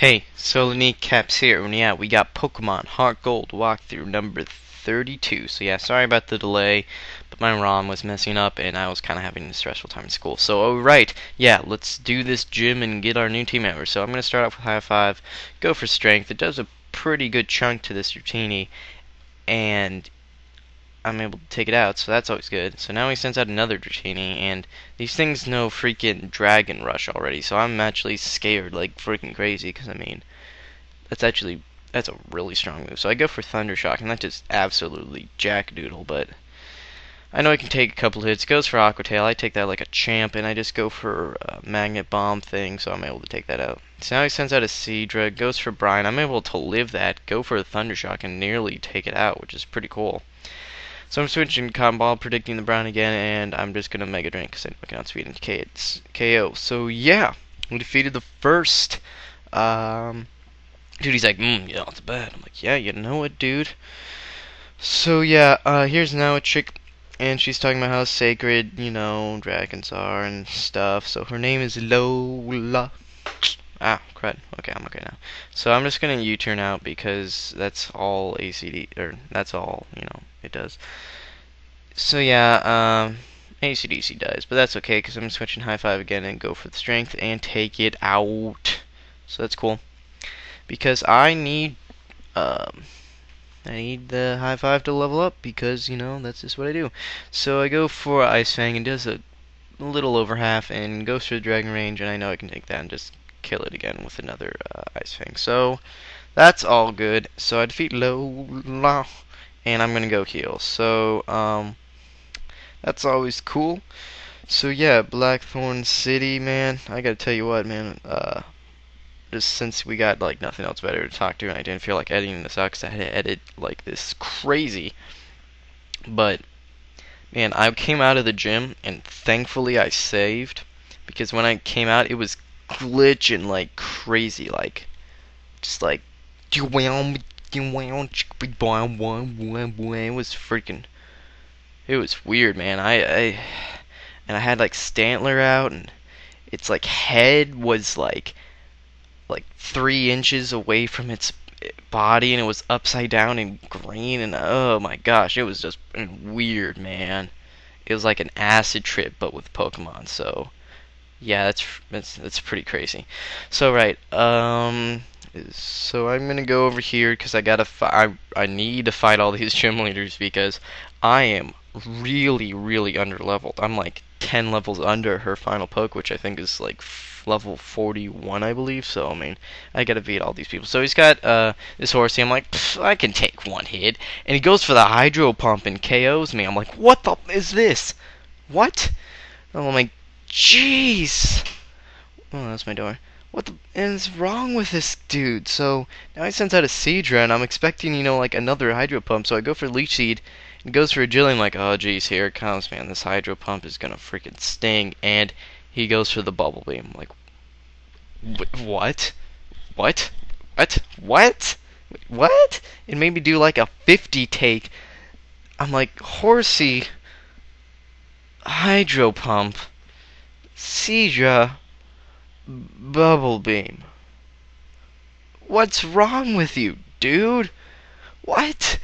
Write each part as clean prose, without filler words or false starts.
Hey, Solonique Caps here, and yeah, we got Pokemon Heart Gold walkthrough number 32. So yeah, sorry about the delay, but my ROM was messing up, and I was kind of having a stressful time in school. So alright, yeah, let's do this gym and get our new team members. So I'm going to start off with High Five, go for Strength. It does a pretty good chunk to this routine, and I'm able to take it out, so that's always good. So now he sends out another Dratini, and these things know freaking Dragon Rush already, so I'm actually scared like freaking crazy, because I mean, that's a really strong move. So I go for Thunder Shock, and that just absolutely jackdoodle, but I know I can take a couple hits. Goes for Aqua Tail, I take that like a champ, and I just go for a Magnet Bomb thing, so I'm able to take that out. So now he sends out a Seadra, goes for Brine, I'm able to live that, go for a Thunder Shock, and nearly take it out, which is pretty cool. So I'm switching Cotton Ball, predicting the Brown again, and I'm just going to Mega Drain because I can outspeed and KO. So yeah, we defeated the first. Dude, he's like, yeah, it's bad. I'm like, yeah, you know it, dude. So yeah, here's now a chick, and she's talking about how sacred, dragons are and stuff. So her name is Lola. Ah, crud. Okay, I'm okay now. So I'm just gonna U-turn out because that's all ACD, or that's all, it does. So yeah, ACDC dies, but that's okay because I'm switching High Five again and go for the Strength and take it out. So that's cool because I need the High Five to level up because that's just what I do. So I go for Ice Fang and does a little over half and goes for the Dragon Range, and I know I can take that and just kill it again with another Ice Fang. So that's all good. So I defeat Lola, and I'm gonna go heal. So that's always cool. So yeah, Blackthorn City, man. I gotta tell you what, man. Just since we got like nothing else better to talk to, and I didn't feel like editing this out because I had to edit like this crazy. But man, I came out of the gym and thankfully I saved because when I came out, it was glitching like crazy, like just like it was freaking. It was weird, man. And I had like Stantler out, and its like head was like 3 inches away from its body, and it was upside down and green, and oh my gosh, it was just weird, man. It was like an acid trip, but with Pokemon. So yeah, that's pretty crazy. So right, so I'm gonna go over here because I need to fight all these gym leaders because I am really underleveled. I'm like 10 levels under her final poke, which I think is like level 41, I believe. So I mean, I gotta beat all these people. So he's got this Horsey. I'm like, I can take one hit, and he goes for the Hydro Pump and KOs me. I'm like, what the is this? What? Oh, I'm like, jeez. Oh, that's my door. What the is wrong with this dude? So now he sends out a Seadra, and I'm expecting, like another Hydro Pump. So I go for Leech Seed, and goes for a Agility. I'm like, oh, jeez, here it comes, man. This Hydro Pump is gonna freaking sting. And he goes for the Bubble Beam. I'm like, what? What? What? What? What? It made me do like a 50 take. I'm like, Horsey, Hydro Pump, Seadra, Bubble Beam. What's wrong with you, dude? What?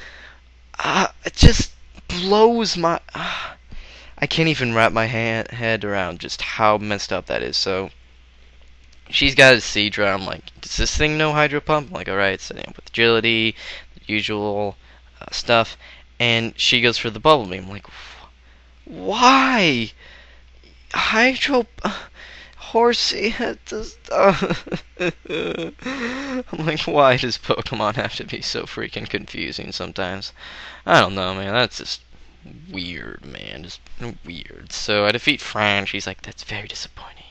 It just blows my. I can't even wrap my head around just how messed up that is. So she's got a Seadra. I'm like, does this thing know Hydro Pump? I'm like, alright, setting up with agility, the usual stuff. And she goes for the Bubble Beam. I'm like, why? Hydro. Horsey just. I'm like, why does Pokemon have to be so freaking confusing sometimes? I don't know, man. That's just weird, man. Just weird. So I defeat Fran. She's like, that's very disappointing.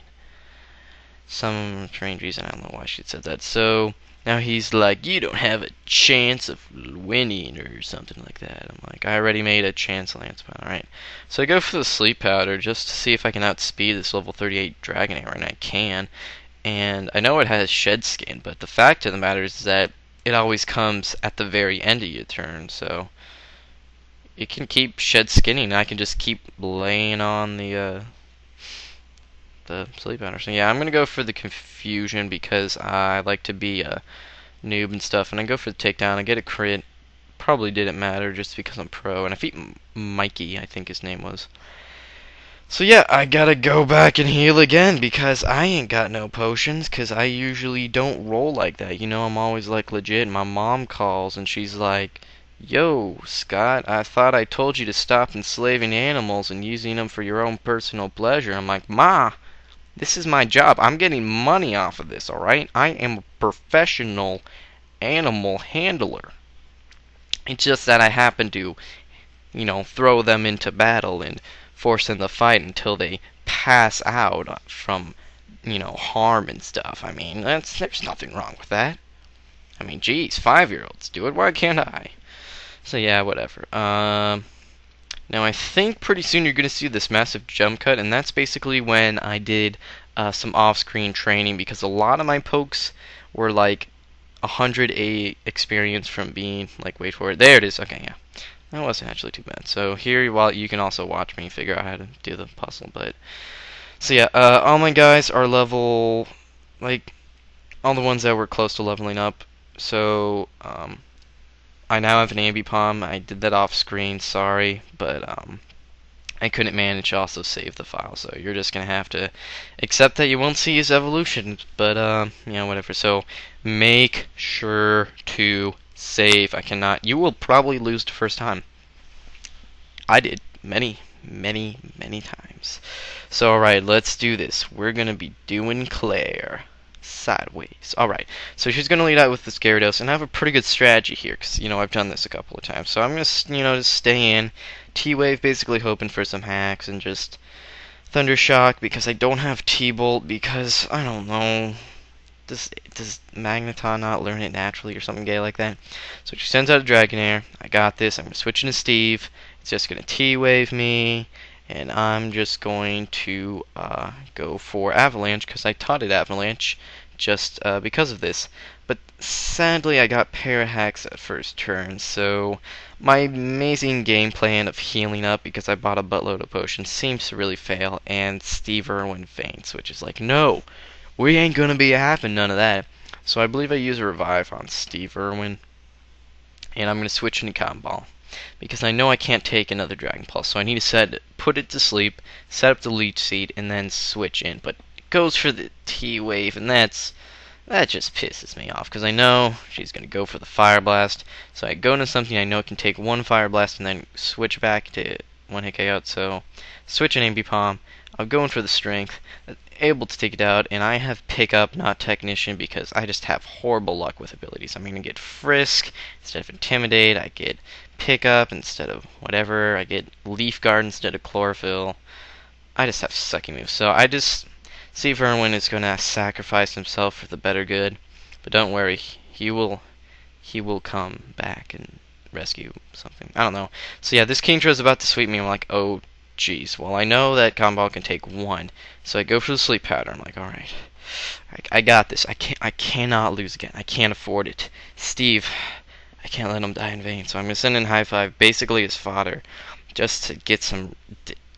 Some strange reason. I don't know why she said that. So now he's like, you don't have a chance of winning or something like that. I'm like, I already made a chance, Lance. Alright. So I go for the Sleep Powder just to see if I can outspeed this level 38 Dragonair, and I can. And I know it has Shed Skin, but the fact of the matter is that it always comes at the very end of your turn, so it can keep Shed Skinning, and I can just keep laying on the the sleep pattern. So yeah, I'm gonna go for the confusion because I like to be a noob and stuff, and I go for the takedown. I get a crit. Probably didn't matter just because I'm pro, and I beat Mikey, I think his name was. So yeah, I gotta go back and heal again because I ain't got no potions because I usually don't roll like that. You know, I'm always like legit. My mom calls and she's like, "Yo, Scott, I thought I told you to stop enslaving animals and using them for your own personal pleasure." I'm like, "Ma, this is my job. I'm getting money off of this, alright? I am a professional animal handler. It's just that I happen to, you know, throw them into battle and force them to fight until they pass out from, you know, harm and stuff. I mean, there's nothing wrong with that. I mean, geez, 5-year-olds do it. Why can't I?" So yeah, whatever. Now I think pretty soon you're gonna see this massive jump cut, and that's basically when I did some off-screen training because a lot of my pokes were like 100 experience from being like, wait for it. There it is. Okay, yeah. That wasn't actually too bad. So here, while you can also watch me figure out how to do the puzzle. But so yeah, all my guys are level, like all the ones that were close to leveling up. So I now have an ambipom. I did that off screen. Sorry, but I couldn't manage to also save the file. So you're just gonna have to accept that you won't see his evolution. But you know, whatever. So make sure to save. I cannot. You will probably lose the first time. I did many, many, many times. So alright, let's do this. We're gonna be doing Clair sideways. Alright, so she's gonna lead out with this Gyarados, and I have a pretty good strategy here, because, you know, I've done this a couple of times. So I'm gonna, you know, just stay in. T-Wave, basically hoping for some hacks, and just Thunder Shock, because I don't have T-Bolt, because, I don't know, does Magneton not learn it naturally or something gay like that? So she sends out a Dragonair. I got this. I'm going to switch into Steve. It's just going to T-Wave me. And I'm just going to go for Avalanche because I taught it Avalanche just because of this. But sadly, I got Parahacks at first turn. So my amazing game plan of healing up because I bought a buttload of potions seems to really fail. And Steve Irwin faints, which is like, no! We ain't gonna be having none of that. So I believe I use a revive on Steve Irwin. And I'm gonna switch into Cotton Ball. Because I know I can't take another Dragon Pulse. So I need to put it to sleep, set up the Leech Seed, and then switch in. But it goes for the T-Wave, and that just pisses me off. Because I know she's gonna go for the Fire Blast. So I go into something I know can take one Fire Blast and then switch back to one hit KO. So switch an Ambipom. I'm going for the Strength. Able to take it out, and I have Pickup, not Technician, because I just have horrible luck with abilities. I'm going to get Frisk instead of Intimidate, I get Pickup instead of whatever, I get Leaf Guard instead of Chlorophyll. I just have sucky moves. So I just see if Irwin is going to sacrifice himself for the better good, but don't worry, he will come back and rescue something. I don't know. So yeah, this Kingdra is about to sweep me. I'm like, oh jeez, well I know that combo can take one, so I go for the sleep pattern. I'm like, alright, I got this. I cannot lose again. I can't afford it. Steve, I can't let him die in vain, so I'm gonna send in High Five, basically his fodder, just to get some,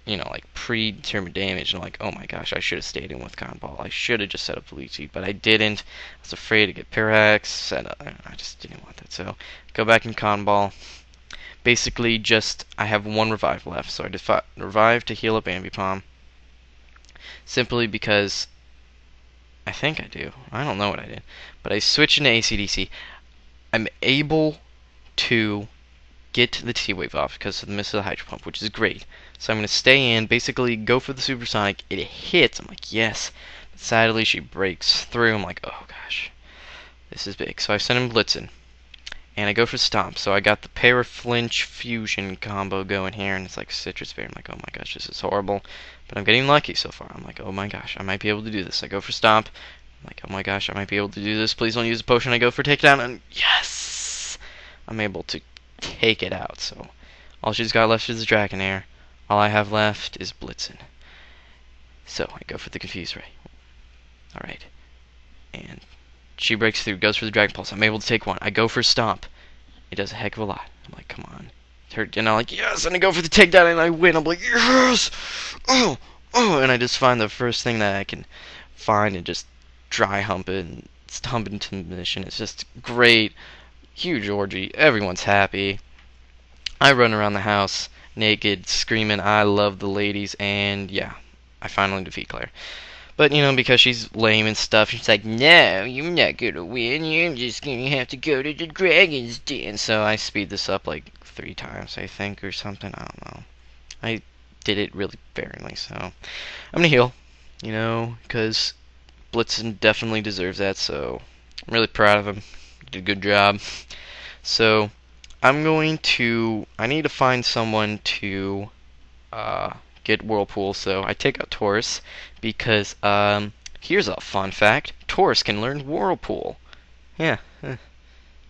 you know, like predetermined damage. And I'm like, oh my gosh, I should have stayed in with Cotton Ball. I should have just set up the Leech Seed, but I didn't. I was afraid to get Parax, and I just didn't want that. So go back in Cotton Ball. Basically, just I have one revive left, so I just revive to heal up Ambipom. Simply because I think I do. I don't know what I did, but I switch into ACDC. I'm able to get the T-Wave off because of the miss of the Hydro Pump, which is great. So I'm going to stay in, basically go for the Supersonic. It hits. I'm like, yes. But sadly, she breaks through. I'm like, oh gosh, this is big. So I send him Blitzen. And I go for Stomp, so I got the Paraflinch Fusion combo going here, and it's like Citrus Berry. I'm like, oh my gosh, this is horrible. But I'm getting lucky so far. I'm like, oh my gosh, I might be able to do this. I go for Stomp. I'm like, oh my gosh, I might be able to do this. Please don't use a potion. I go for Takedown, and yes! I'm able to take it out. So all she's got left is the Dragonair. All I have left is Blitzen. So I go for the Confuse Ray. Alright. And she breaks through, goes for the Dragon Pulse. I'm able to take one. I go for Stomp. It does a heck of a lot. I'm like, come on. And I'm like, yes! And I go for the takedown and I win. I'm like, yes! Oh! oh, and I just find the first thing that I can find and just dry hump it and hump into mission. It's just great, huge orgy. Everyone's happy. I run around the house naked, screaming, "I love the ladies," and yeah, I finally defeat Claire. But, because she's lame and stuff, she's like, "No, you're not gonna win. You're just gonna have to go to the dragon's den." So I speed this up like 3 times, I think, or something. I don't know. I did it really sparingly, so I'm gonna heal, because Blitzen definitely deserves that, so I'm really proud of him. Did a good job. So I need to find someone to get Whirlpool, so I take out Taurus because here's a fun fact: Taurus can learn Whirlpool. Yeah,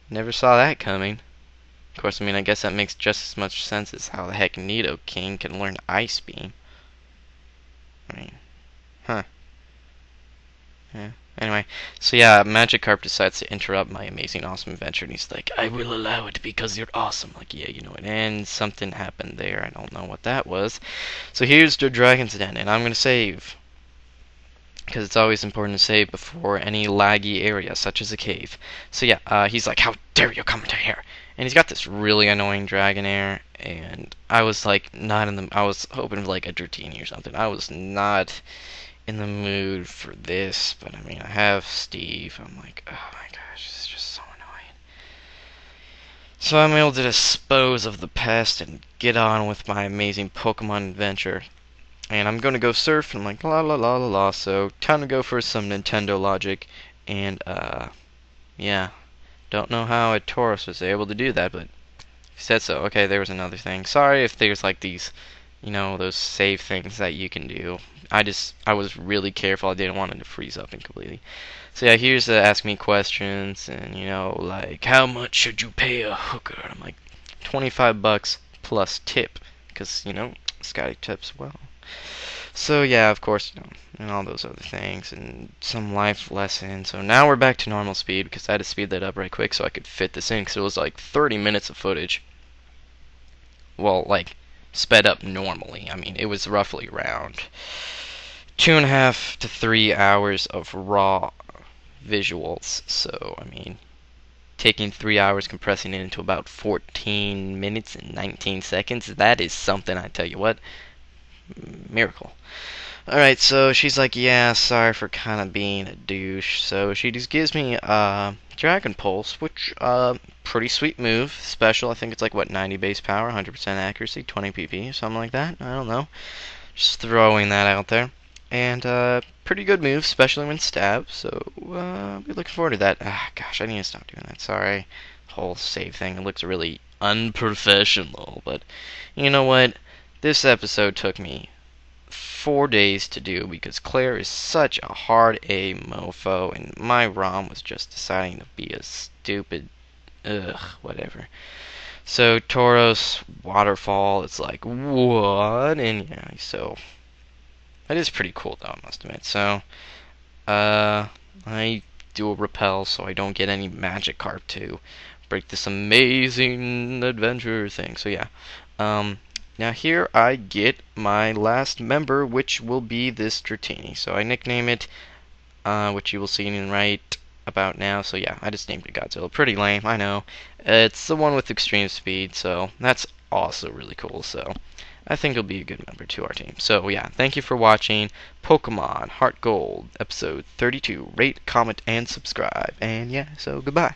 never saw that coming. Of course, I guess that makes just as much sense as how the heck Nidoking can learn Ice Beam. Huh. Yeah. Anyway, so yeah, Magikarp decides to interrupt my amazing, awesome adventure, and he's like, "I will allow it because you're awesome." Like, yeah, it. And something happened there. I don't know what that was. So here's the Dragon's Den, and I'm gonna save, because it's always important to save before any laggy area, such as a cave. So yeah, he's like, "How dare you come to here?" And he's got this really annoying Dragonair, and I was like, I was hoping for like a Dratini or something. I was not in the mood for this, but I have Steve. I'm like, oh my gosh, this is just so annoying. So I'm able to dispose of the pest and get on with my amazing Pokemon adventure. And I'm going to go surf, and I'm like, la la la la la, so time to go for some Nintendo logic. And, yeah, don't know how a Taurus was able to do that, but he said so. Okay, there was another thing. Sorry if there's like these, those save things that you can do. I was really careful. I didn't want it to freeze up completely. So yeah, here's the ask me questions, and like, how much should you pay a hooker? I'm like, $25 plus tip, because Scotty tips well. So yeah, of course, and all those other things, and some life lessons. So now we're back to normal speed, because I had to speed that up right quick so I could fit this in, because it was like 30 minutes of footage. Well, like, sped up normally. It was roughly around 2.5 to 3 hours of raw visuals. So, taking 3 hours, compressing it into about 14 minutes and 19 seconds, that is something, I tell you what. Miracle. Alright, so she's like, yeah, sorry for kind of being a douche. So she just gives me Dragon Pulse, which, pretty sweet move. Special, I think it's like, 90 base power, 100% accuracy, 20 PP, something like that. I don't know. Just throwing that out there. And, pretty good move, especially when stabbed. So, I'll be looking forward to that. Gosh, I need to stop doing that. Sorry. Whole save thing. It looks really unprofessional. But, you know what? This episode took me 4 days to do because Claire is such a hard A mofo, and my ROM was just deciding to be a stupid, whatever. So Tauros Waterfall, it's like, what? And yeah, so that is pretty cool though, I must admit. So I do a repel so I don't get any Magikarp to break this amazing adventure thing. So yeah, now here I get my last member, which will be this Dratini. So I nickname it, which you will see in right about now. So yeah, I just named it Godzilla. Pretty lame, I know. It's the one with extreme speed, so that's also really cool. So I think it'll be a good member to our team. So yeah, thank you for watching Pokemon Heart Gold, episode 32. Rate, comment, and subscribe. And yeah, so goodbye.